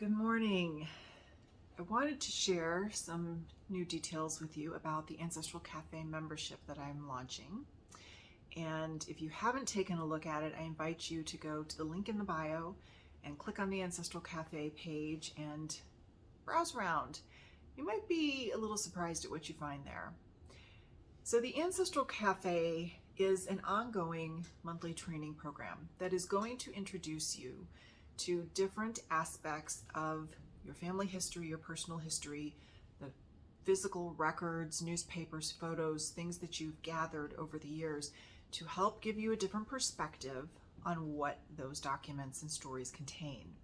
Good morning. I wanted to share some new details with you about the Ancestral Cafe membership that I'm launching. And if you haven't taken a look at it, I invite you to go to the link in the bio and click on the Ancestral Cafe page and browse around. You might be a little surprised at what you find there. So the Ancestral Cafe is an ongoing monthly training program that is going to introduce you to different aspects of your family history, your personal history, the physical records, newspapers, photos, things that you've gathered over the years to help give you a different perspective on what those documents and stories contain.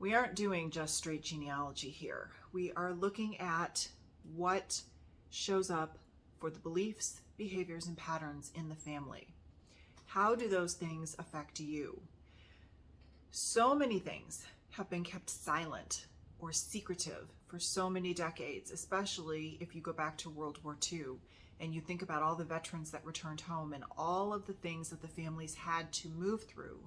We aren't doing just straight genealogy here. We are looking at what shows up for the beliefs, behaviors, and patterns in the family. How do those things affect you? So many things have been kept silent or secretive for so many decades, especially if you go back to World War II and you think about all the veterans that returned home and all of the things that the families had to move through,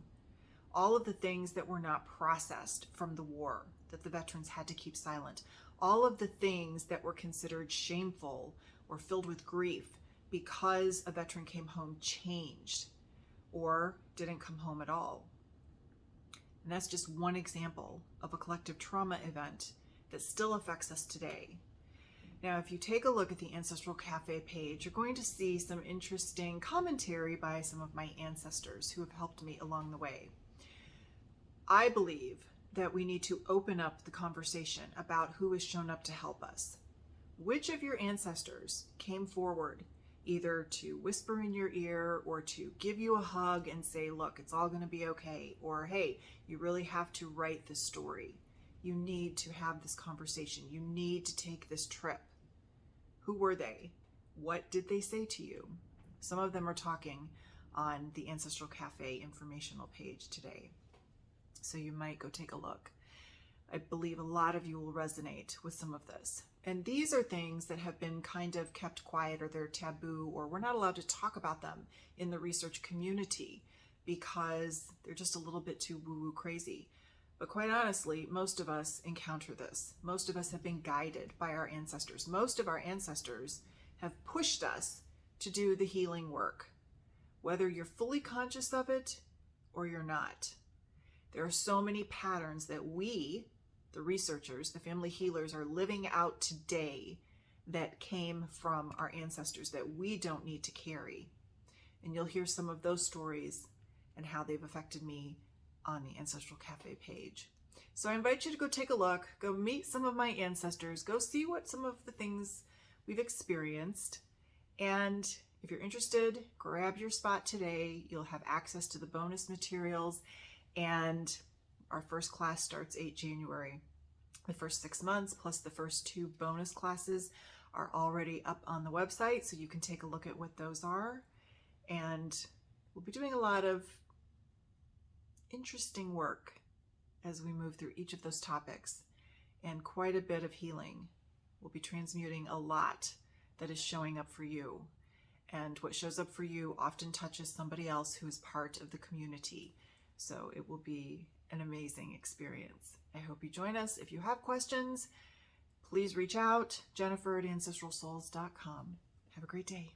all of the things that were not processed from the war that the veterans had to keep silent, all of the things that were considered shameful or filled with grief because a veteran came home changed or didn't come home at all. And that's just one example of a collective trauma event that still affects us today. Now, if you take a look at the Ancestral Cafe page, you're going to see some interesting commentary by some of my ancestors who have helped me along the way. I believe that we need to open up the conversation about who has shown up to help us. Which of your ancestors came forward either to whisper in your ear or to give you a hug and say, look, it's all going to be okay, or hey, you really have to write this story. You need to have this conversation. You need to take this trip. Who were they? What did they say to you? Some of them are talking on the Ancestral Cafe informational page today, so you might go take a look. I believe a lot of you will resonate with some of this. And these are things that have been kind of kept quiet, or they're taboo, or we're not allowed to talk about them in the research community because they're just a little bit too woo-woo crazy. But quite honestly, most of us encounter this. Most of us have been guided by our ancestors. Most of our ancestors have pushed us to do the healing work, whether you're fully conscious of it or you're not. There are so many patterns that we, the researchers, the family healers, are living out today that came from our ancestors that we don't need to carry. And you'll hear some of those stories and how they've affected me on the Ancestral Cafe page. So I invite you to go take a look, go meet some of my ancestors, go see what some of the things we've experienced. And if you're interested, grab your spot today. You'll have access to the bonus materials. And our first class starts 8 January. The first 6 months plus the first 2 bonus classes are already up on the website, so you can take a look at what those are. And we'll be doing a lot of interesting work as we move through each of those topics, and quite a bit of healing. We'll be transmuting a lot that is showing up for you. And what shows up for you often touches somebody else who is part of the community. So it will be an amazing experience. I hope you join us. If you have questions, please reach out, Jennifer@ancestralsouls.com. Have a great day.